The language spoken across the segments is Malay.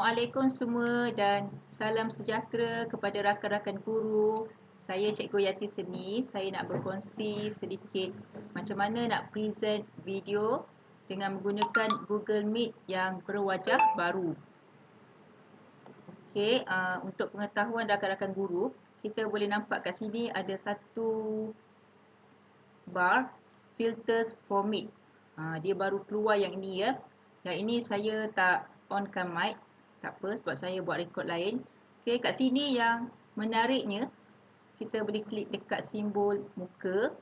Assalamualaikum semua dan salam sejahtera kepada rakan-rakan guru. Saya Cikgu Yati Seni. Saya nak berkongsi sedikit macam mana nak present video dengan menggunakan Google Meet yang berwajah baru. Okey, untuk pengetahuan rakan-rakan guru, kita boleh nampak kat sini ada satu bar filters for Meet. Dia baru keluar yang ini ya. Yang ini saya tak onkan mic. Tak apa sebab saya buat rekod lain. Okey, kat sini yang menariknya, kita boleh klik dekat simbol muka.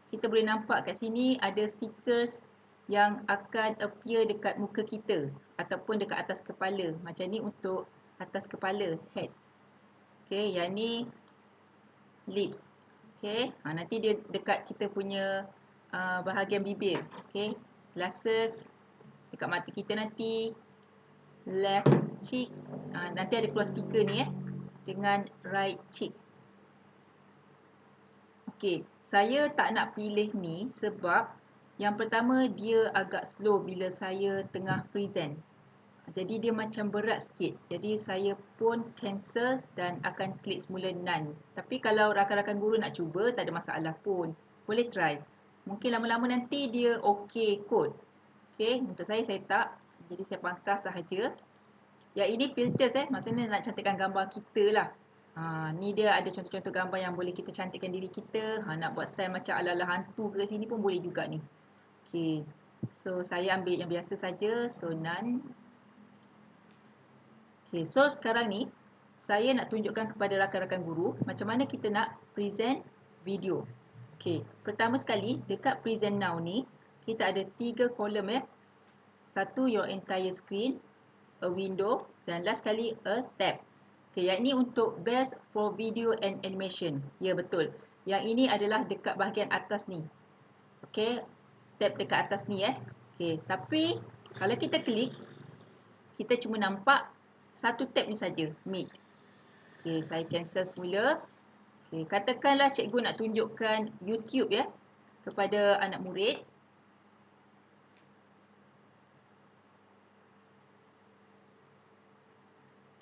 Kita boleh nampak kat sini ada stickers yang akan appear dekat muka kita ataupun dekat atas kepala. Macam ni untuk atas kepala, head. Okey, yang ni lips. Okey, nanti dia dekat kita punya bahagian bibir. Okey, glasses dekat mata kita nanti, left cheek, nanti ada keluar stiker ni dengan right cheek. Okey, saya tak nak pilih ni sebab yang pertama dia agak slow bila saya tengah present. Jadi dia macam berat sikit. Jadi saya pun cancel dan akan klik semula none. Tapi kalau rakan-rakan guru nak cuba, tak ada masalah pun. Boleh try. Mungkin lama-lama nanti dia okey kot. Okey, untuk saya tak. Jadi saya pangkas sahaja. Yang ini filters maksudnya nak cantikkan gambar kita lah. Ni dia ada contoh-contoh gambar yang boleh kita cantikkan diri kita. Nak buat style macam ala-ala hantu ke sini pun boleh juga ni. Okey. So saya ambil yang biasa saja. So none. Okay, so sekarang ni saya nak tunjukkan kepada rakan-rakan guru macam mana kita nak present video. Okay, pertama sekali dekat present now ni kita ada 3 kolom Satu your entire screen, a window dan last sekali a tab. Okay, yang ini untuk best for video and animation. Ya betul. Yang ini adalah dekat bahagian atas ni. Okay, tab dekat atas ni Okay, tapi kalau kita klik kita cuma nampak satu tab ni saja, Meet. Okey, saya cancel semula. Okey, katakanlah cikgu nak tunjukkan YouTube kepada anak murid.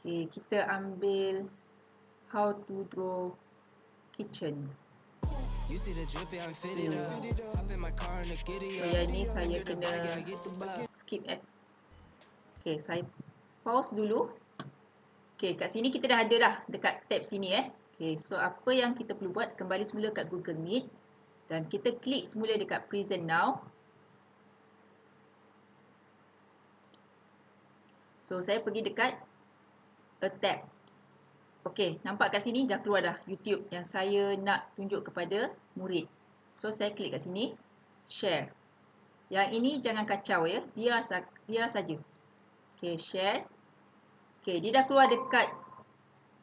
Okey, kita ambil how to draw kitchen. So yang ni saya kena skip Okey, saya pause dulu. Okey, kat sini kita dah ada dah dekat tab sini Okey, so apa yang kita perlu buat, kembali semula kat Google Meet dan kita klik semula dekat present now. So saya pergi dekat a tab. Okey, nampak kat sini dah keluar dah YouTube yang saya nak tunjuk kepada murid. So saya klik kat sini, share. Yang ini jangan kacau biar saja. Okey, share. Okey, dia dah keluar dekat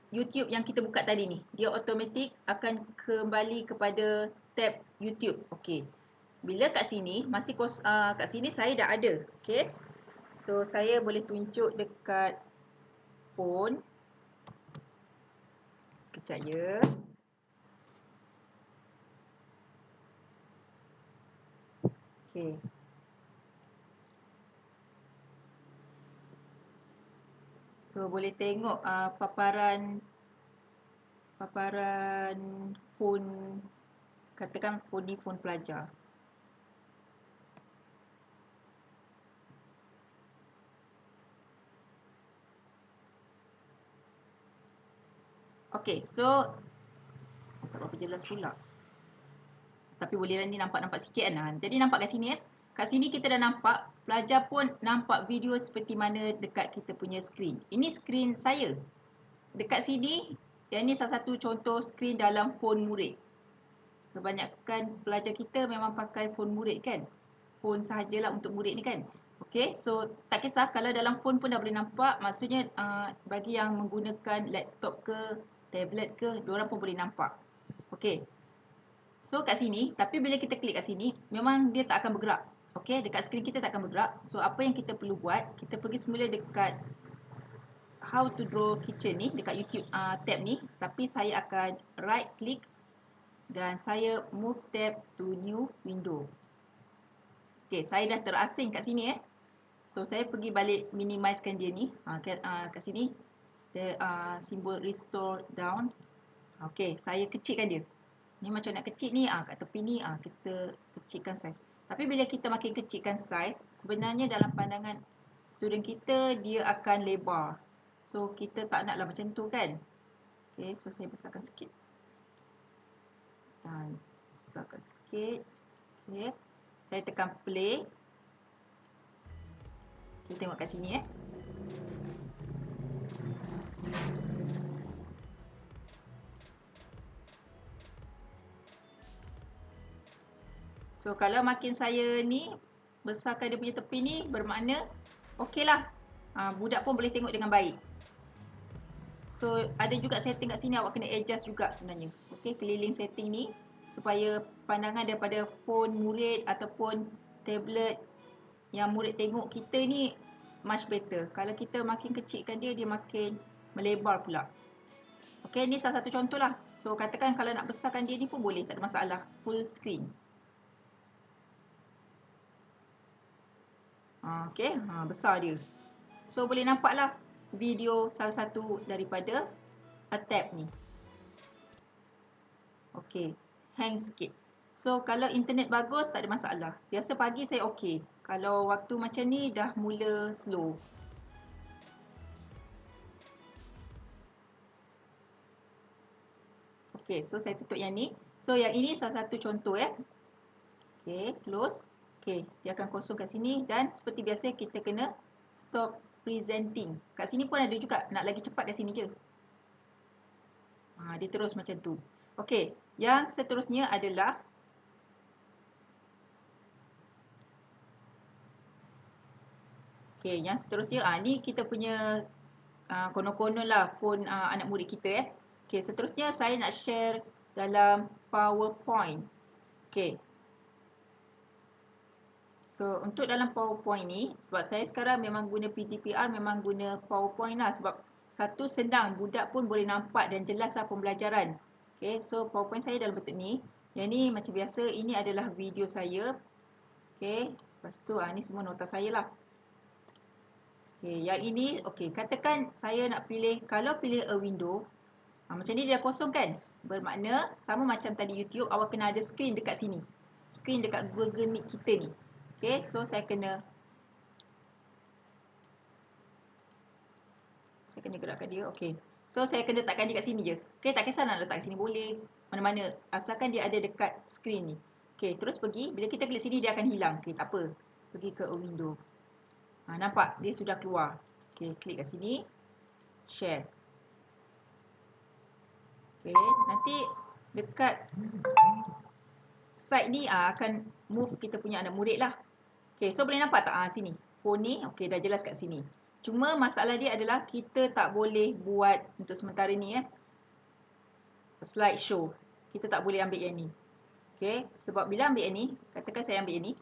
YouTube yang kita buka tadi ni. Dia automatik akan kembali kepada tab YouTube. Okey. Bila kat sini masih kat sini saya dah ada. Okey. So saya boleh tunjuk dekat phone. Sekejap ya. Okey. So boleh tengok paparan phone, katakan phone ni phone pelajar. Okey, so tak berapa jelas pula. Tapi boleh ni nampak sikit kan. Jadi nampak kat sini Kat sini kita dah nampak, pelajar pun nampak video seperti mana dekat kita punya skrin. Ini skrin saya. Dekat sini, yang ni salah satu contoh skrin dalam phone murid. Kebanyakan pelajar kita memang pakai phone murid kan. Phone sahajalah untuk murid ni kan. Okey, so tak kisah kalau dalam phone pun dah boleh nampak. Maksudnya bagi yang menggunakan laptop ke, tablet ke, diorang pun boleh nampak. Okey. So kat sini, tapi bila kita klik kat sini, memang dia tak akan bergerak. Okey, dekat skrin kita tak akan bergerak. So apa yang kita perlu buat, kita pergi semula dekat how to draw kitchen ni, dekat YouTube tab ni. Tapi saya akan right click dan saya move tab to new window. Okey, saya dah terasing kat sini So saya pergi balik minimizekan dia ni. Kat sini simbol restore down. Okey, saya kecilkan dia. Ni macam nak kecil ni, kat tepi ni kita kecilkan saiz. Tapi bila kita makin kecilkan saiz, sebenarnya dalam pandangan student kita dia akan lebar. So kita tak naklah macam tu kan. Okey, so saya besarkan sikit. Besarkan sikit. Okey. Saya tekan play. Kita tengok kat sini . So kalau makin saya ni besarkan dia punya tepi ni, bermakna okeylah. Budak pun boleh tengok dengan baik. So ada juga setting kat sini awak kena adjust juga sebenarnya. Okey, keliling setting ni supaya pandangan daripada phone murid ataupun tablet yang murid tengok kita ni much better. Kalau kita makin kecilkan dia, dia makin melebar pula. Okey, ni salah satu contoh lah. So katakan kalau nak besarkan dia ni pun boleh, tak ada masalah. Full screen. Okey, besar dia. So boleh nampaklah video salah satu daripada a tab ni. Okey, hang sikit. So kalau internet bagus tak ada masalah. Biasa pagi saya okey. Kalau waktu macam ni dah mula slow. Okey, so saya tutup yang ni. So yang ini salah satu contoh . Okey, close. Okey, dia akan kosong kat sini dan seperti biasa kita kena stop presenting. Kat sini pun ada juga, nak lagi cepat kat sini je. Dia terus macam tu. Okey, yang seterusnya adalah yang seterusnya ni kita punya konon-konon lah phone anak murid kita . Okey, seterusnya saya nak share dalam PowerPoint. Okey. So untuk dalam PowerPoint ni, sebab saya sekarang memang guna PTPR, memang guna PowerPoint lah. Sebab satu senang, budak pun boleh nampak dan jelas lah pembelajaran. Okay, so PowerPoint saya dalam bentuk ni. Yang ni macam biasa, ini adalah video saya. Okay, lepas tu ni semua nota saya lah. Okay, yang ini, okay, katakan saya nak pilih, kalau pilih a window, macam ni dia dah kosong kan? Bermakna sama macam tadi YouTube, awak kena ada screen dekat sini. Screen dekat Google Meet kita ni. Okay, so saya kena gerakkan dia. Okay, so saya kena letakkan dia kat sini je. Okay, tak kisah nak letak kat sini boleh. Mana-mana, asalkan dia ada dekat screen ni. Okay, terus pergi. Bila kita klik sini, dia akan hilang. Okay, tak apa. Pergi ke a window. Nampak? Dia sudah keluar. Okay, klik kat sini. Share. Okay, nanti dekat side ni akan move kita punya anak murid lah. Okay, so boleh nampak tak? Sini. Phone ni, okay, dah jelas kat sini. Cuma masalah dia adalah kita tak boleh buat untuk sementara ni slideshow. Kita tak boleh ambil yang ni. Okay, sebab bila ambil yang ni, katakan saya ambil yang ni.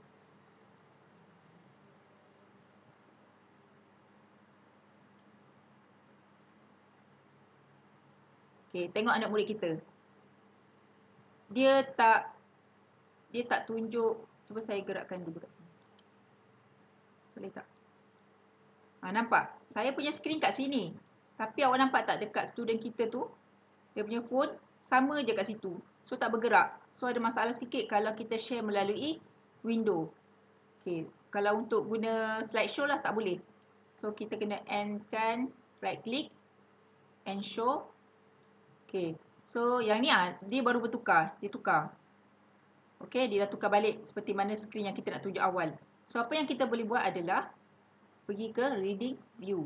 Okay, tengok anak murid kita. Dia tak tunjuk. Cuba saya gerakkan dulu kat sini. Boleh tak? Nampak? Saya punya skrin kat sini. Tapi awak nampak tak dekat student kita tu? Dia punya phone sama je kat situ. So tak bergerak. So ada masalah sikit kalau kita share melalui window. Okay. Kalau untuk guna slideshow lah tak boleh. So kita kena end kan. Right click. And show. Okay. So yang ni dia baru bertukar. Dia tukar. Okay. Dia dah tukar balik seperti mana skrin yang kita nak tunjuk awal. So apa yang kita boleh buat adalah pergi ke reading view.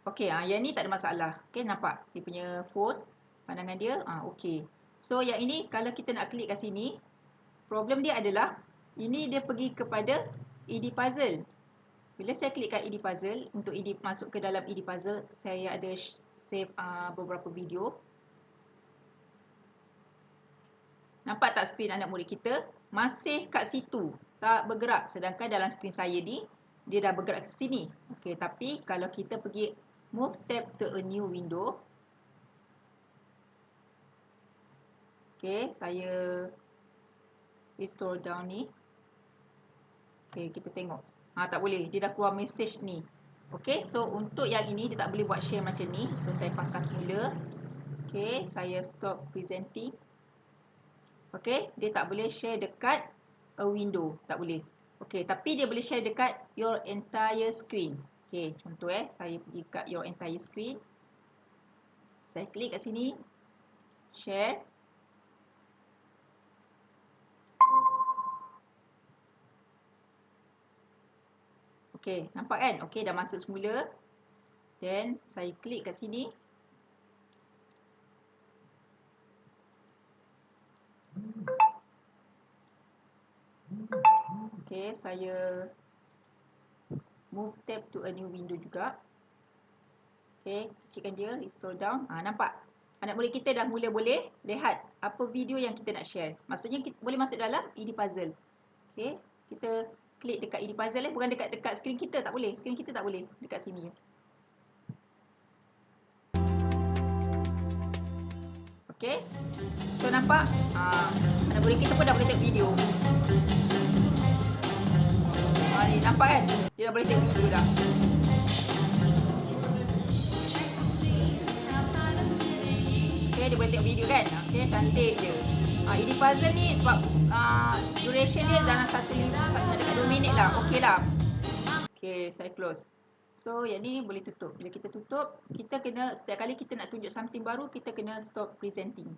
Okey, yang ni tak ada masalah. Okey, nampak dia punya phone, pandangan dia, okey. So yang ini kalau kita nak klik kat sini, problem dia adalah ini dia pergi kepada Edipuzzle. Bila saya klik kat Edipuzzle, untuk masuk ke dalam Edipuzzle, saya ada save beberapa video. Nampak tak skrin anak murid kita? Masih kat situ, tak bergerak. Sedangkan dalam skrin saya ni, dia dah bergerak ke sini. Okey, tapi kalau kita pergi move tab to a new window. Okey, saya restore down ni. Okey, kita tengok. Tak boleh. Dia dah keluar message ni. Okey, so untuk yang ini dia tak boleh buat share macam ni. So saya pangkas semula. Okey, saya stop presenting. Okey, dia tak boleh share dekat a window. Tak boleh. Okey, tapi dia boleh share dekat your entire screen. Okey, contoh saya pergi kat your entire screen. Saya klik kat sini. Share. Okey, nampak kan? Okey, dah masuk semula. Then, saya klik kat sini. Okey, saya move tab to a new window juga. Okey, kecilkan dia, restore down. Nampak? Anak murid kita dah mula boleh lihat apa video yang kita nak share. Maksudnya kita boleh masuk dalam Edipuzzle. Okey, kita klik dekat Edipuzzle bukan dekat skrin kita, tak boleh. Skrin kita tak boleh, dekat sini je. Okey. So nampak? Anak murid kita pun dah boleh tengok video. Ni nampak kan? Dia dah boleh tengok video dah. Okay, dia boleh tengok video kan? Okay, cantik je. Edipuzzle ni sebab duration dia dalam dekat 2 minit lah. Okay lah. Okay, saya close. So, yang ni boleh tutup. Bila kita tutup, kita kena, setiap kali kita nak tunjuk something baru, kita kena stop presenting.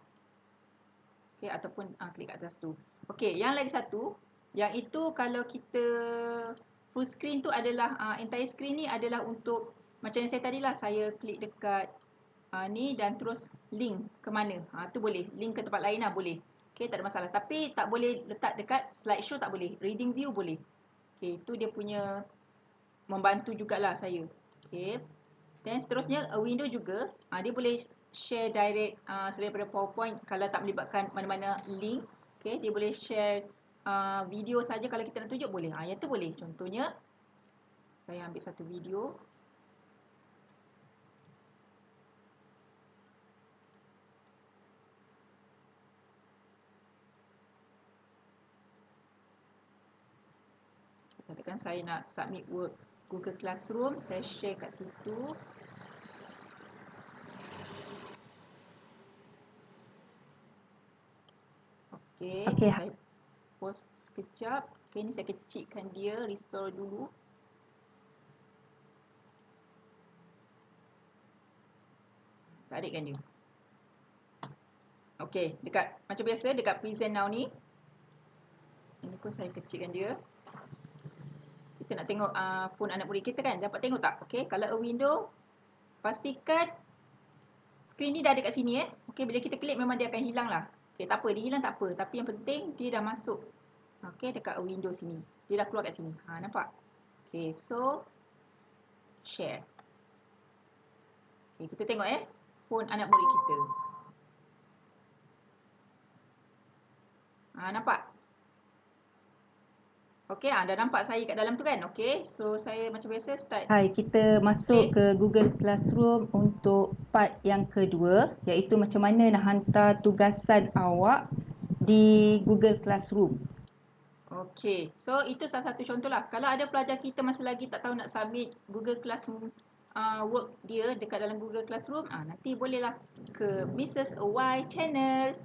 Okay, ataupun klik kat atas tu. Okay, yang lagi satu. Yang itu kalau kita full screen tu adalah, entire screen ni adalah untuk, macam yang saya tadi lah, saya klik dekat ni dan terus link ke mana. Tu boleh. Link ke tempat lain lah boleh. Okay, tak ada masalah. Tapi tak boleh letak dekat slideshow, tak boleh. Reading view boleh. Okay, tu dia punya membantu jugalah saya. Okay. Dan seterusnya, a window juga. Dia boleh share direct daripada PowerPoint kalau tak melibatkan mana-mana link. Okay, dia boleh share video saja kalau kita nak tunjuk boleh. Yang tu boleh. Contohnya, saya ambil satu video. Katakan saya nak submit work Google Classroom, saya share kat situ. Okey, saya pause sekejap. Okey, ni saya kecilkan dia, restore dulu. Tarikkan dia. Okey, dekat macam biasa dekat present now ni. Ini pun saya kecilkan dia. Kita nak tengok phone anak murid kita kan. Dapat tengok tak? Okey, kalau a window, pastikan skrin ni dah ada kat sini Okey, bila kita klik memang dia akan hilang lah. Okey, tak apa, dia hilang tak apa. Tapi yang penting dia dah masuk. Okey, dekat a window sini. Dia dah keluar kat sini. Nampak? Okey, so share. Okey, kita tengok phone anak murid kita. Nampak? Okey, dah nampak saya kat dalam tu kan? Okey, so saya macam biasa start. Hai, kita masuk ke Google Classroom untuk part yang kedua, iaitu macam mana nak hantar tugasan awak di Google Classroom. Okey, so itu salah satu contoh lah. Kalau ada pelajar kita masih lagi tak tahu nak submit Google Classroom work dia dekat dalam Google Classroom, nanti bolehlah ke Mrs. Y channel.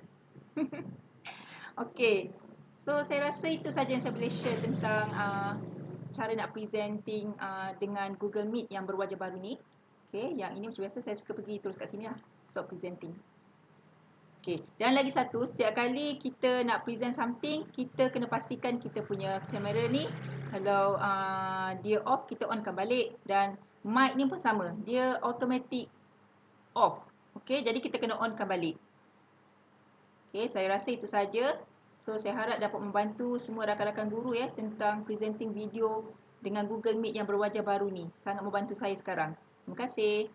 Okey, so saya rasa itu saja yang saya boleh share tentang cara nak presenting dengan Google Meet yang berwajah baru ni. Okey, yang ini macam biasa saya suka pergi terus kat sini lah, stop presenting. Okey, dan lagi satu, setiap kali kita nak present something, kita kena pastikan kita punya kamera ni kalau dia off, kita onkan balik, dan mic ni pun sama, dia automatic off. Okey, jadi kita kena onkan balik. Okey, saya rasa itu saja. So, saya harap dapat membantu semua rakan-rakan guru tentang presenting video dengan Google Meet yang berwajah baru ni. Sangat membantu saya sekarang. Terima kasih.